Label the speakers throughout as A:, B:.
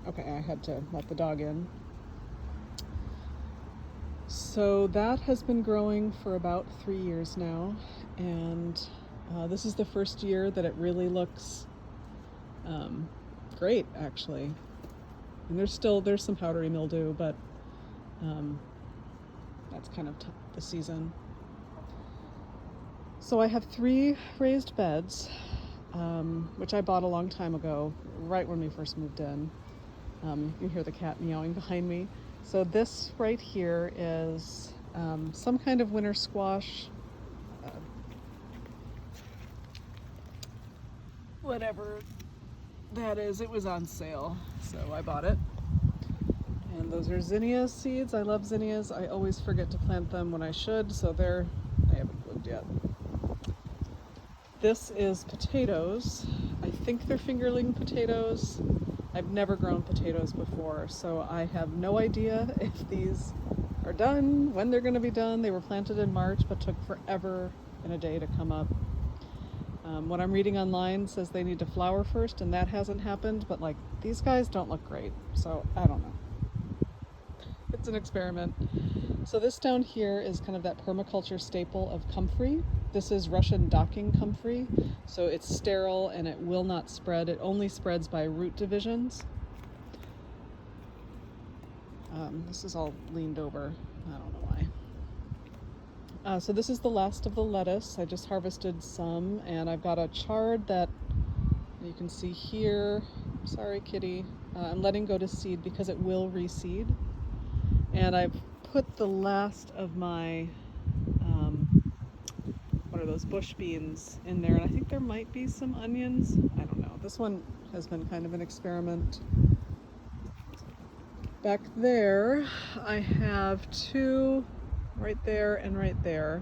A: Okay, I had to let the dog in. So that has been growing for about 3 years now, and this is the first year that it really looks great, actually. And there's some powdery mildew, but that's kind of the season. So I have 3 raised beds, which I bought a long time ago, right when we first moved in. You can hear the cat meowing behind me. So this right here is some kind of winter squash, whatever that is. It was on sale, so I bought it. And those are zinnia seeds. I love zinnias. I always forget to plant them when I should, so they haven't bloomed yet. This is potatoes. I think they're fingerling potatoes. I've never grown potatoes before, so I have no idea if these are done, when they're going to be done. They were planted in March, but took forever and a day to come up. What I'm reading online says they need to flower first, and that hasn't happened, but like, these guys don't look great, so I don't know. It's an experiment. So this down here is kind of that permaculture staple of comfrey. This is Russian docking comfrey, so it's sterile and it will not spread. It only spreads by root divisions. This is all leaned over. I don't know why. So this is the last of the lettuce. I just harvested some, and I've got a chard that you can see here. Sorry, kitty. I'm letting go to seed because it will reseed. And I've put the last of my, what are those, bush beans in there. And I think there might be some onions. I don't know. This one has been kind of an experiment. Back there, I have 2, right there and right there,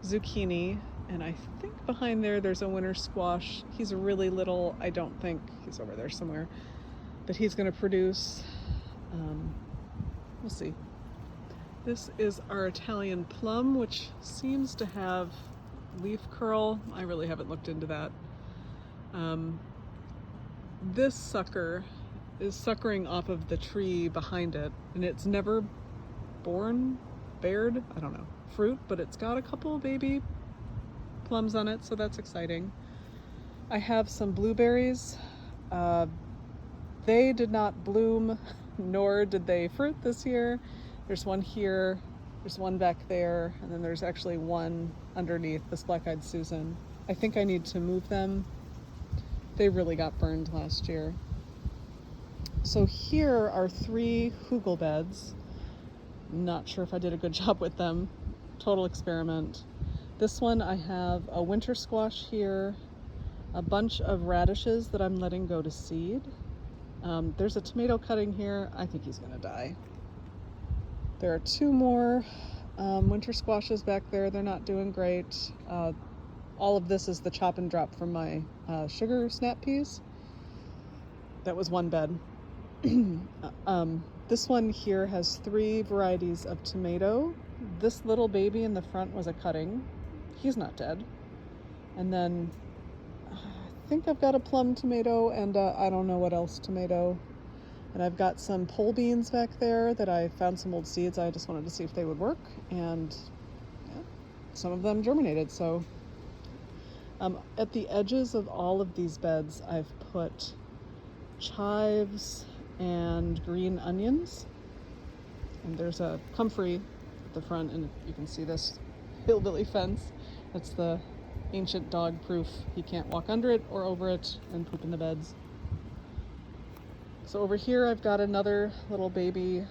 A: zucchini. And I think behind there's a winter squash. He's really little. I don't think he's over there somewhere, but he's going to produce, we'll see. This is our Italian plum, which seems to have leaf curl. I really haven't looked into that. This sucker is suckering off of the tree behind it, and it's never bared, I don't know, fruit, but it's got a couple baby plums on it, so that's exciting. I have some blueberries. They did not bloom, nor did they fruit this year. There's one here, there's one back there, and then there's actually one underneath, this black-eyed Susan. I think I need to move them. They really got burned last year. So here are 3 hugel beds. Not sure if I did a good job with them. Total experiment. This one I have a winter squash here, a bunch of radishes that I'm letting go to seed. There's a tomato cutting here. I think he's gonna die. There are 2 more winter squashes back there. They're not doing great. All of this is the chop and drop from my sugar snap peas. That was one bed. This one here has 3 varieties of tomato. This little baby in the front was a cutting. He's not dead. And then I think I've got a plum tomato and I don't know what else tomato. And I've got some pole beans back there that I found some old seeds. I just wanted to see if they would work, and yeah, some of them germinated. So at the edges of all of these beds, I've put chives and green onions. And there's a comfrey at the front, and you can see this hillbilly fence. That's the ancient dog proof. He can't walk under it or over it and poop in the beds. So over here I've got another little baby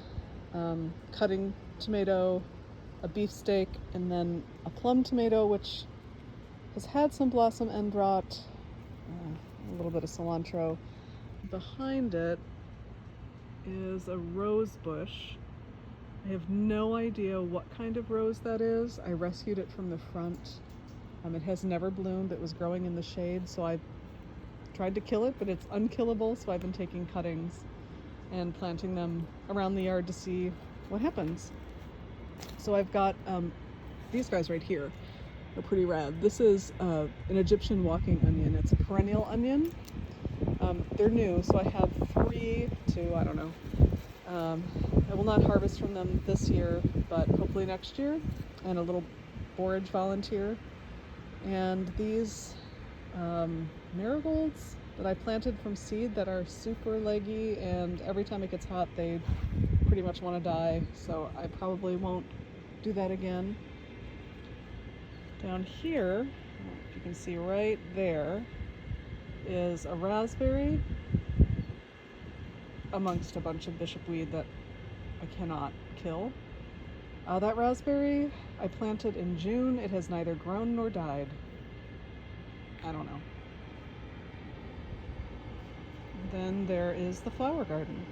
A: cutting tomato, a beefsteak, and then a plum tomato, which has had some blossom end rot, a little bit of cilantro. Behind it is a rose bush. I have no idea what kind of rose that is. I rescued it from the front. It has never bloomed. It was growing in the shade, so I tried to kill it, but it's unkillable, so I've been taking cuttings and planting them around the yard to see what happens. So I've got these guys right here. They're pretty rad. This is an Egyptian walking onion. It's a perennial onion. They're new, so I have 3 leggy to, I don't know. I will not harvest from them this year, but hopefully next year, and a little borage volunteer. And these marigolds that I planted from seed that are super leggy, and every time it gets hot they pretty much want to die, so I probably won't do that again. Down here, if you can see right there, is a raspberry amongst a bunch of bishopweed that I cannot kill. That raspberry I planted in June. It has neither grown nor died. I don't know. Then there is the flower garden.